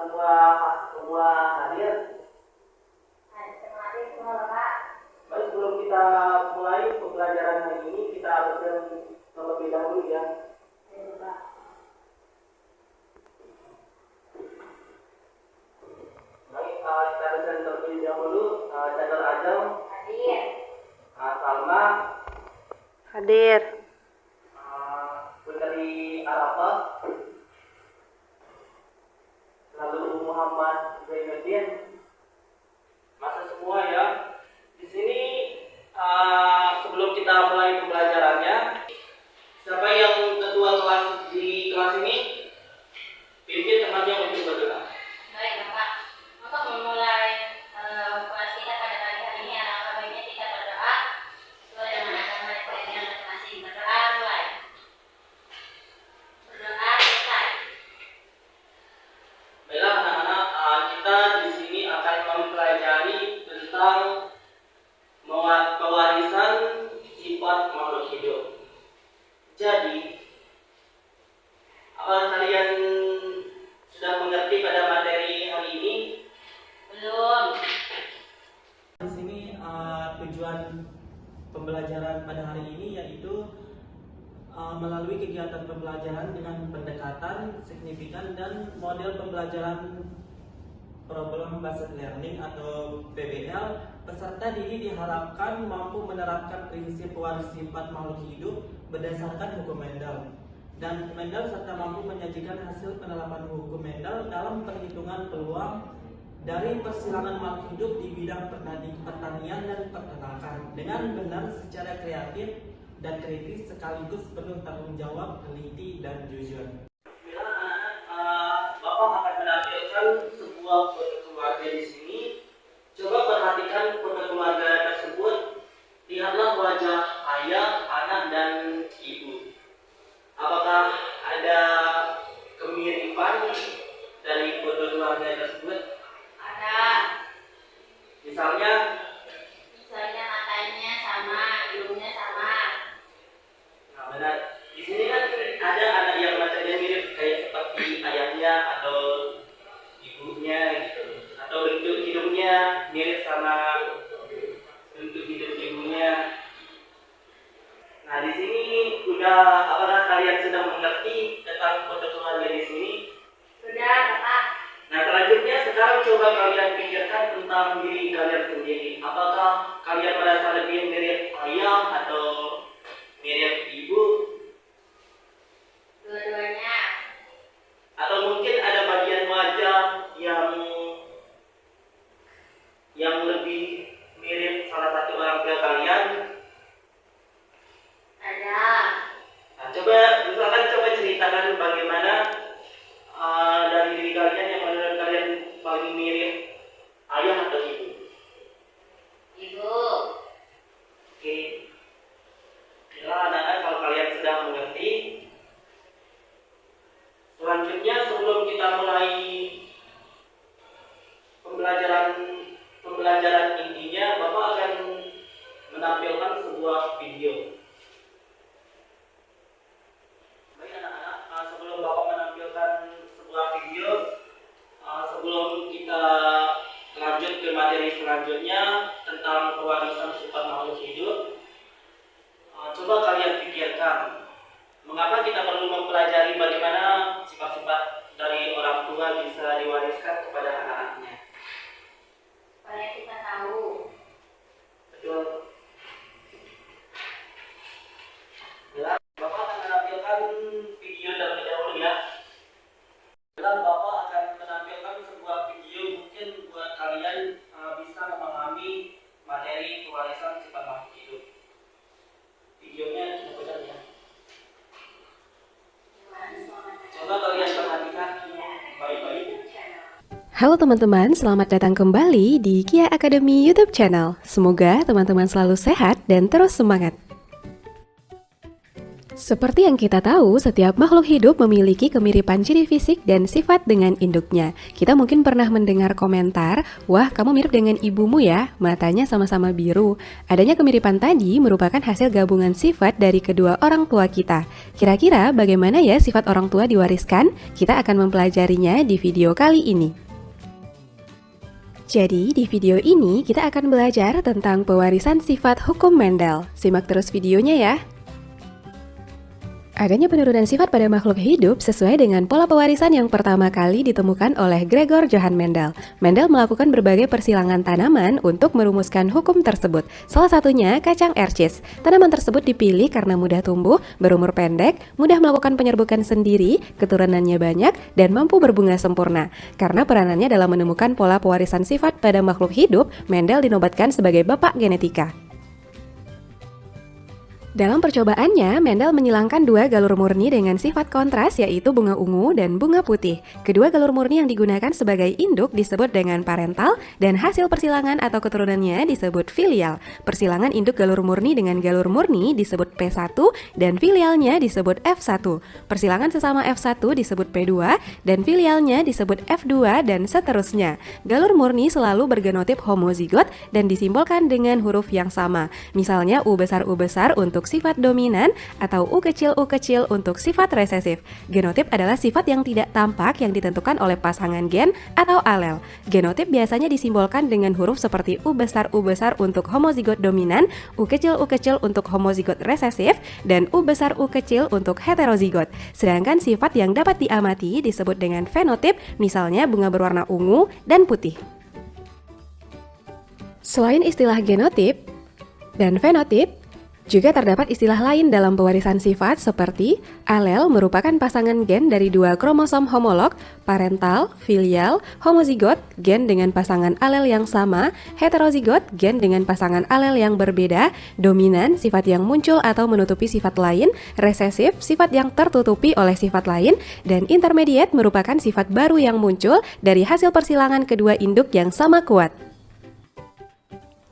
semua semua hadir. Hadir semua Bapak. Baik, sebelum kita mulai pembelajaran hari ini, kita harus terlebih dahulu ya. Bapak. Baik, kita harus terlebih dahulu. Channel Ajam, Hadir. Salma, Hadir. Putri Arafah, lalu Muhammad Zainuddin. Masa semua ya. Di sini sebelum kita mulai pembelajarannya, siapa yang ketua kelas di kelas ini? Pimpin temannya untuk berdoa. Baik Bapak. Untuk memulai kelas kita pada pagi hari ini, alangkah baiknya kita berdoa sesuai dengan agama yang masing-masing. Berdoa mulai. Berdoa selesai. Baiklah anak-anak, kita di sini akan mempelajari tentang pewarisan sifat makhluk hidup. Jadi, apakah kalian sudah mengerti pada materi hari ini? Belum. Di sini tujuan pembelajaran pada hari ini yaitu melalui kegiatan pembelajaran dengan pendekatan signifikan dan model pembelajaran problem based learning atau PBL, peserta didik diharapkan mampu menerapkan prinsip pewaris sifat makhluk hidup berdasarkan hukum Mendel serta mampu menyajikan hasil penerapan hukum Mendel dalam perhitungan peluang dari persilangan makhluk hidup di bidang pertanian dan peternakan dengan benar secara kreatif dan kritis sekaligus penuh tanggung jawab, teliti dan jujur. Bila Bapak akan menampilkan sebuah foto keluarga di sini, coba perhatikan foto keluarga tersebut. Lihatlah wajah ayah, anak dan ibu. Apakah ada kemiripan dari foto keluarga tersebut? Ada. Misalnya matanya sama, hidungnya sama. nah benar. Di sini kan ada anak yang matanya mirip kayak seperti ayahnya atau ibunya gitu. Atau bentuk hidungnya mirip sama bentuk hidung ibunya. Nah, di sini apakah kalian sudah mengerti tentang foto keluarga di sini? Sudah Bapak. Nah, selanjutnya sekarang coba kalian pikirkan tentang diri kalian sendiri. Apakah kalian merasa lebih mirip ayah atau mirip ibu? Dua-duanya. Atau mungkin ada bagian wajah yang lebih mirip salah satu orang tua kalian? Ada. Nah, coba ceritakan bagaimana dari diri kalian yang menurut kalian paling mirip ayah atau ibu? Ibu. Oke. Bila anak-anak kalau kalian sudah mengerti, selanjutnya sebelum kita mulai pembelajaran intinya, Bapak akan menampilkan sebuah video. Baik anak-anak, sebelum Bapak menampilkan sebuah video, sebelum kita lanjut ke materi selanjutnya tentang pewarisan sifat makhluk hidup, coba kalian pikirkan, mengapa kita perlu mempelajari bagaimana sifat-sifat dari orang tua bisa diwariskan kepada anak-anaknya? Supaya kita tahu. Betul. Bila Bapak akan menampilkan video terlebih dahulu ya. Bila Bapak akan menampilkan sebuah video mungkin buat kalian bisa memahami materi pewarisan sifat makhluk hidup. Videonya benar ya. Coba kalian perhatikan baik-baik. Halo teman-teman, selamat datang kembali di Kia Academy YouTube channel. Semoga teman-teman selalu sehat dan terus semangat. Seperti yang kita tahu, setiap makhluk hidup memiliki kemiripan ciri fisik dan sifat dengan induknya. Kita mungkin pernah mendengar komentar, "Wah, kamu mirip dengan ibumu ya, matanya sama-sama biru." Adanya kemiripan tadi merupakan hasil gabungan sifat dari kedua orang tua kita. Kira-kira bagaimana ya sifat orang tua diwariskan? Kita akan mempelajarinya di video kali ini. Jadi, di video ini kita akan belajar tentang pewarisan sifat hukum Mendel. Simak terus videonya ya. Adanya penurunan sifat pada makhluk hidup sesuai dengan pola pewarisan yang pertama kali ditemukan oleh Gregor Johann Mendel. Mendel melakukan berbagai persilangan tanaman untuk merumuskan hukum tersebut. Salah satunya kacang ercis. Tanaman tersebut dipilih karena mudah tumbuh, berumur pendek, mudah melakukan penyerbukan sendiri, keturunannya banyak, dan mampu berbunga sempurna. Karena peranannya dalam menemukan pola pewarisan sifat pada makhluk hidup, Mendel dinobatkan sebagai bapak genetika. Dalam percobaannya, Mendel menyilangkan dua galur murni dengan sifat kontras yaitu bunga ungu dan bunga putih. Kedua galur murni yang digunakan sebagai induk disebut dengan parental dan hasil persilangan atau keturunannya disebut filial. Persilangan induk galur murni dengan galur murni disebut P1 dan filialnya disebut F1. Persilangan sesama F1 disebut P2 dan filialnya disebut F2 dan seterusnya. Galur murni selalu bergenotip homozigot dan disimbolkan dengan huruf yang sama. Misalnya U besar untuk sifat dominan atau U kecil untuk sifat resesif. Genotip adalah sifat yang tidak tampak yang ditentukan oleh pasangan gen atau alel. Genotip biasanya disimbolkan dengan huruf seperti U besar untuk homozigot dominan, U kecil untuk homozigot resesif, dan U besar untuk heterozigot. Sedangkan sifat yang dapat diamati disebut dengan fenotip, misalnya bunga berwarna ungu dan putih. Selain istilah genotip dan fenotip, juga terdapat istilah lain dalam pewarisan sifat seperti alel merupakan pasangan gen dari dua kromosom homolog, parental, filial, homozigot, gen dengan pasangan alel yang sama, heterozigot, gen dengan pasangan alel yang berbeda, dominan, sifat yang muncul atau menutupi sifat lain, resesif, sifat yang tertutupi oleh sifat lain, dan intermediate merupakan sifat baru yang muncul dari hasil persilangan kedua induk yang sama kuat.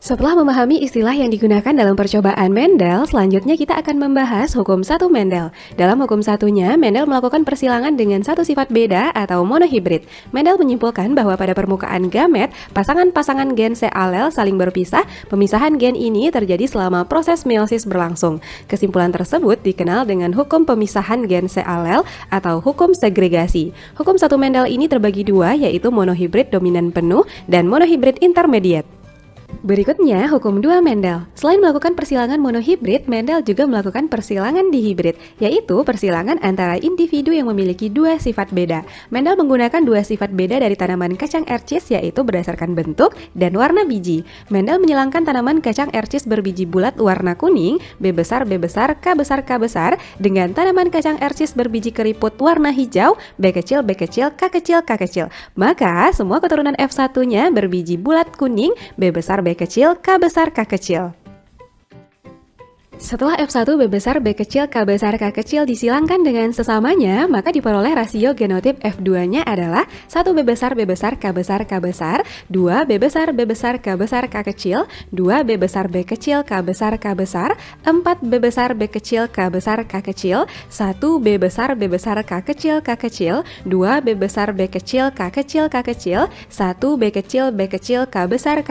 Setelah memahami istilah yang digunakan dalam percobaan Mendel, selanjutnya kita akan membahas hukum satu Mendel. Dalam hukum satunya, Mendel melakukan persilangan dengan satu sifat beda atau monohibrid. Mendel menyimpulkan bahwa pada permukaan gamet, pasangan-pasangan gen sealel saling berpisah. Pemisahan gen ini terjadi selama proses meiosis berlangsung. Kesimpulan tersebut dikenal dengan hukum pemisahan gen sealel atau hukum segregasi. Hukum satu Mendel ini terbagi dua, yaitu monohibrid dominan penuh dan monohibrid intermediate. Berikutnya, hukum 2 Mendel. Selain melakukan persilangan monohibrid, Mendel juga melakukan persilangan dihibrid, yaitu persilangan antara individu yang memiliki dua sifat beda. Mendel menggunakan dua sifat beda dari tanaman kacang ercis, yaitu berdasarkan bentuk dan warna biji. Mendel menyilangkan tanaman kacang ercis berbiji bulat warna kuning, B besar, K besar, dengan tanaman kacang ercis berbiji keriput warna hijau, B kecil, K kecil. Maka, semua keturunan F1-nya berbiji bulat kuning, B besar, K kecil. Setelah F1 B besar, B kecil, K kecil disilangkan dengan sesamanya, maka diperoleh rasio genotip F2-nya adalah 1 B besar, K besar, 2 B besar, K kecil, 2 B besar, B kecil, K besar, 4 B besar, B kecil, K besar, 1 B besar, K kecil, 2 B besar, B kecil, K kecil, 1 B kecil, K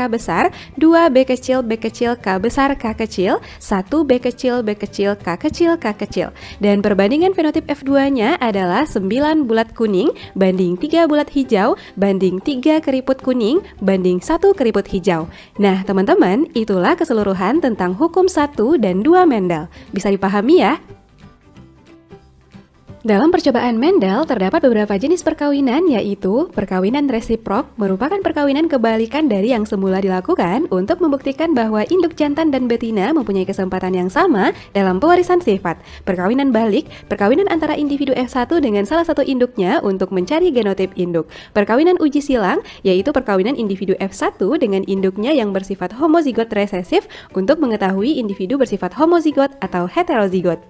besar, 2 B kecil, K besar, 1 B kecil, K kecil. Dan perbandingan fenotip F2-nya adalah 9 bulat kuning banding 3 bulat hijau banding 3 keriput kuning banding 1 keriput hijau. Nah, teman-teman, itulah keseluruhan tentang hukum 1 dan 2 Mendel. Bisa dipahami ya? Dalam percobaan Mendel terdapat beberapa jenis perkawinan, yaitu perkawinan resiprok merupakan perkawinan kebalikan dari yang semula dilakukan untuk membuktikan bahwa induk jantan dan betina mempunyai kesempatan yang sama dalam pewarisan sifat. Perkawinan balik, perkawinan antara individu F1 dengan salah satu induknya untuk mencari genotip induk. Perkawinan uji silang, yaitu perkawinan individu F1 dengan induknya yang bersifat homozigot resesif untuk mengetahui individu bersifat homozigot atau heterozigot.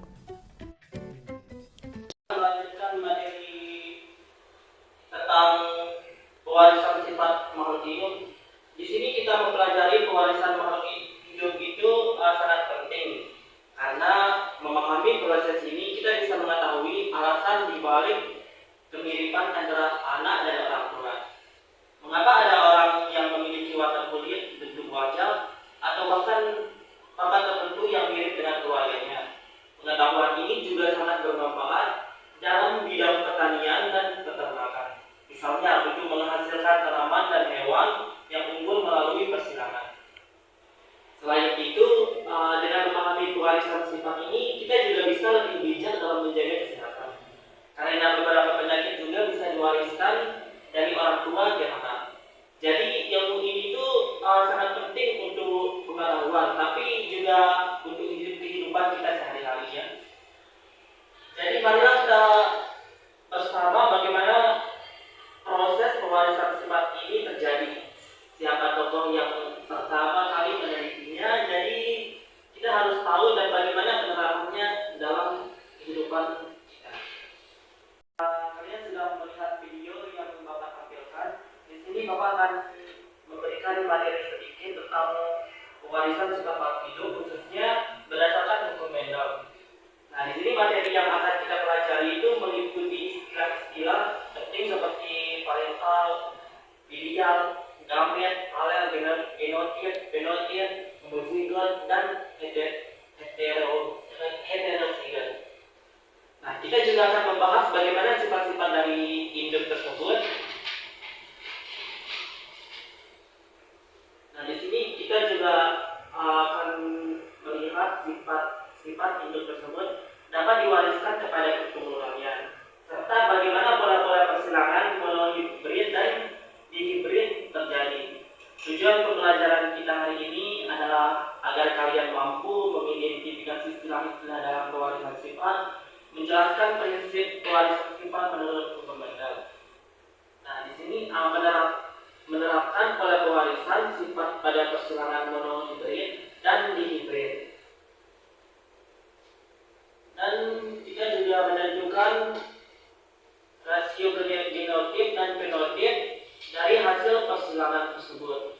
Tentang pewarisan sifat makhluk hidup. Di sini kita mempelajari pewarisan makhluk hidup itu sangat penting karena memahami proses ini, kita bisa mengetahui alasan dibalik kemiripan antara anak dan orang tua. Mengapa ada orang yang memiliki warna kulit, bentuk wajah, atau bahkan papan tertentu yang mirip dengan keluarganya? Pengetahuan ini juga sangat bermanfaat dalam bidang pertanian dan peternakan. Misalnya untuk menghasilkan tanaman dan hewan yang unggul melalui persilangan. Selain itu, dengan memahami pewarisan sifat ini, kita juga bisa lebih bijak dalam menjaga kesehatan. Karena beberapa penyakit juga bisa diwariskan dari orang tua ke anak. Jadi ilmu ini tuh sangat penting untuk pengetahuan, tapi juga untuk kehidupan kita sehari-hari ya. Jadi marilah kita bersama bagaimana proses pewarisan sifat ini terjadi. Siapa tokoh yang pertama kali menelitinya? Jadi kita harus tahu dan bagaimana penerapannya dalam kehidupan kita. Kalian sudah melihat video yang Bapak tampilkan. Di sini Bapak akan memberikan materi sedikit tentang pewarisan sifat makhluk hidup, khususnya berdasarkan hukum Mendel. Nah, di sini materi yang akan kita pelajari itu meliputi istilah-istilah penting seperti parental, filial, gamet, alel, genotip, fenotip, homozigot, dan heterozigot. Nah, kita juga akan membahas bagaimana sifat-sifat dari induk tersebut. Nah, di sini kita juga akan melihat sifat induk tersebut dapat diwariskan kepada keturunannya, serta bagaimana pola-pola persilangan monohibrid dan dihibrid terjadi. Tujuan pembelajaran kita hari ini adalah agar kalian mampu mengidentifikasi istilah-istilah dalam pewarisan sifat, menjelaskan prinsip pewarisan sifat menurut hukum Mendel. Nah, di sini menerapkan pola pewarisan sifat pada persilangan monohibrid dan dihibrid. Dan kita juga menentukan rasio genotip dan fenotip dari hasil persilangan tersebut.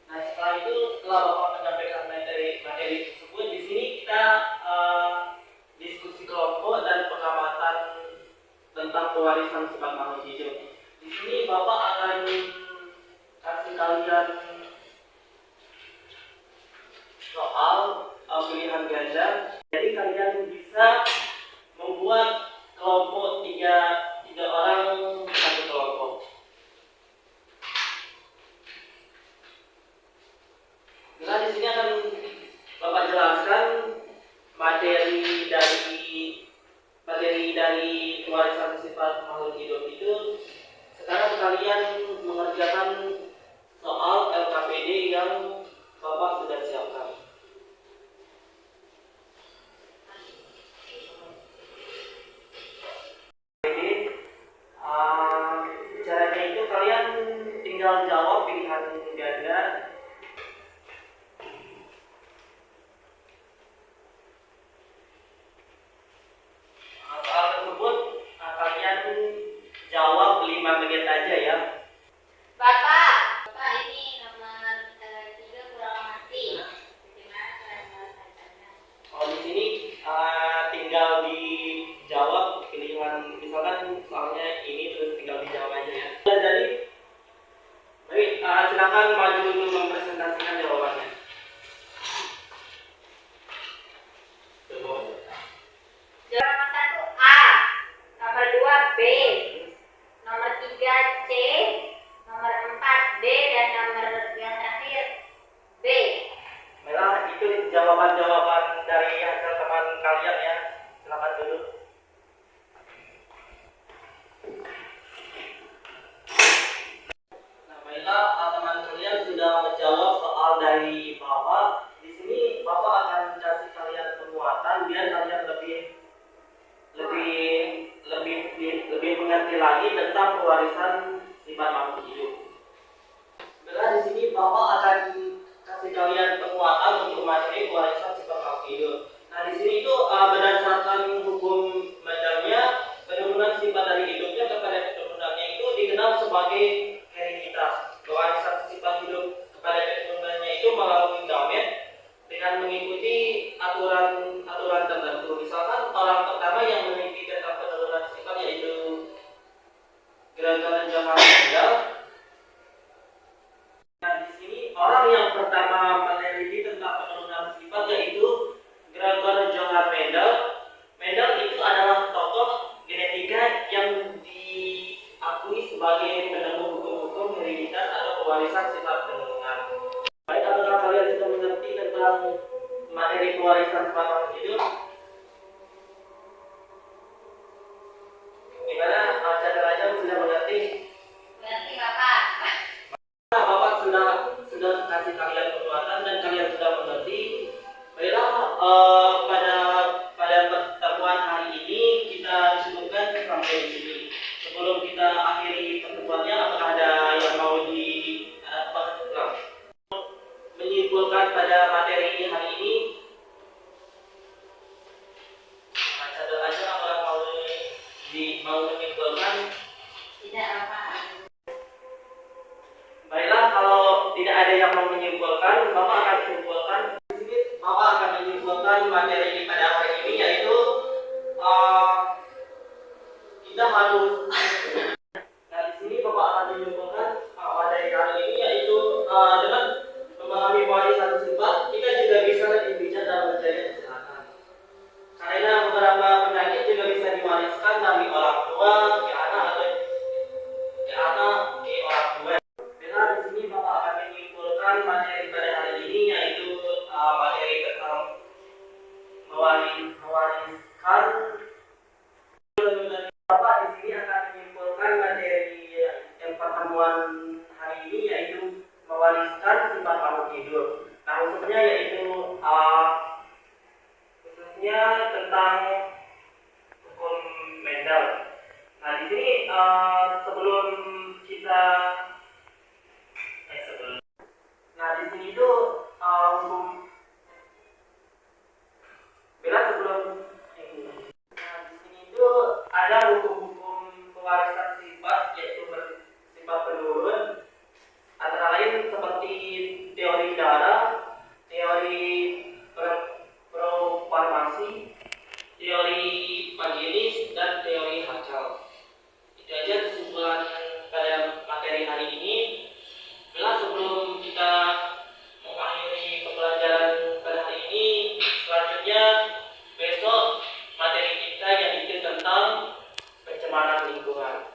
Nah, setelah itu, setelah Bapak menyampaikan materi tersebut, di sini kita diskusi kelompok dan pengamatan tentang pewarisan sifat makhluk hidup. Di sini Bapak akan kasih kalian soal pilihan ganda. Jadi kalian bisa membuat kelompok tiga orang satu kelompok. Nah, di sini akan Bapak jelaskan materi dari pewarisan sifat makhluk hidup itu. Sekarang kalian mengerjakan soal LKPD yang Bapak sudah siapkan. Caranya itu kalian tinggal jawab pilihan ganda. Soal tersebut kalian jawab 5 menit aja ya. Bapak ini nomor 3 kurang mati. Bagaimana cara menyelesaikannya? Kalau di sini tinggal dijawab pilihan, misalkan soalnya ini terus tinggal dijawab aja ya. Jadi, baik, silakan maju untuk mempresentasikan jawabannya. Nomor 1 A, nomor 2 B, nomor 3 C, nomor 4 D, dan nomor yang terakhir B. Baiklah, itu jawaban-jawaban dari hasil teman kalian ya. Silakan duduk. Nah, baiklah, teman kalian sudah menjawab soal dari Bapak. Di sini Bapak akan kasih kalian penguatan biar kalian lebih mengerti lagi tentang pewarisan sifat makhluk hidup. Baiklah, di sini Bapak akan kasih kalian penguatan untuk materi pewarisan sifat makhluk hidup. Nah, di sini itu berdasarkan hukum Mendelnya, penurunan sifat dari hidupnya kepada keturunannya itu dikenal sebagai hereditas. Pewarisan sifat hidup kepada keturunannya itu melalui gamet sebagai penemu hukum-hukum hereditas atau pewarisan sifat penuntungan. Baik, apakah kalian sudah mengerti tentang materi pewarisan sifat hidup? Gimana? Chandra Raja sudah mengerti? Berarti Bapak. Bapak sudah kasih kalian penguatan dan kalian sudah mengerti. Baiklah, pada pertemuan hari ini kita cukupkan sampai di sini. Sebelum kita akhiri pertemuannya, apakah ada yang mau menyimpulkan pada materi hari ini? Chandra Raja, apakah mau menyimpulkan? Tidak apa. Baiklah, kalau tidak ada yang mau menyimpulkan, Bapak akan menyimpulkan. Bapak akan menyimpulkan materi pada hari ini, yaitu kita harus. Nah, di sini Bapak akan menyimpulkan materi hari ini, yaitu dengan memahami warisan sifat, kita juga bisa lebih bijak dalam menjaga kesehatan. Karena beberapa penyakit juga bisa diwariskan dari orang tua ke anak atau ke anak ke orang tua. Di sini Bapak akan menyimpulkan materi pada hari ini, yaitu materi tentang mewariskan. Bapak di sini akan menyimpulkan materi yang pertemuan hari ini, yaitu mewariskan sifat makhluk hidup. Nah, khususnya tentang hukum Mendel. Nah, di sini sebelum kita Nah, di sini itu hukum bela sebelum Nah, di sini itu ada hukum-hukum pewarisan sifat, yaitu bersifat penurun, antara lain seperti teori darah, teori profarmasi, teori Magenis, dan teori Harshal. Itu aja kesimpulan pada materi hari ini. Sebelum kita mengakhiri pembelajaran pada hari ini, selanjutnya besok materi kita yaitu tentang pencemaran lingkungan.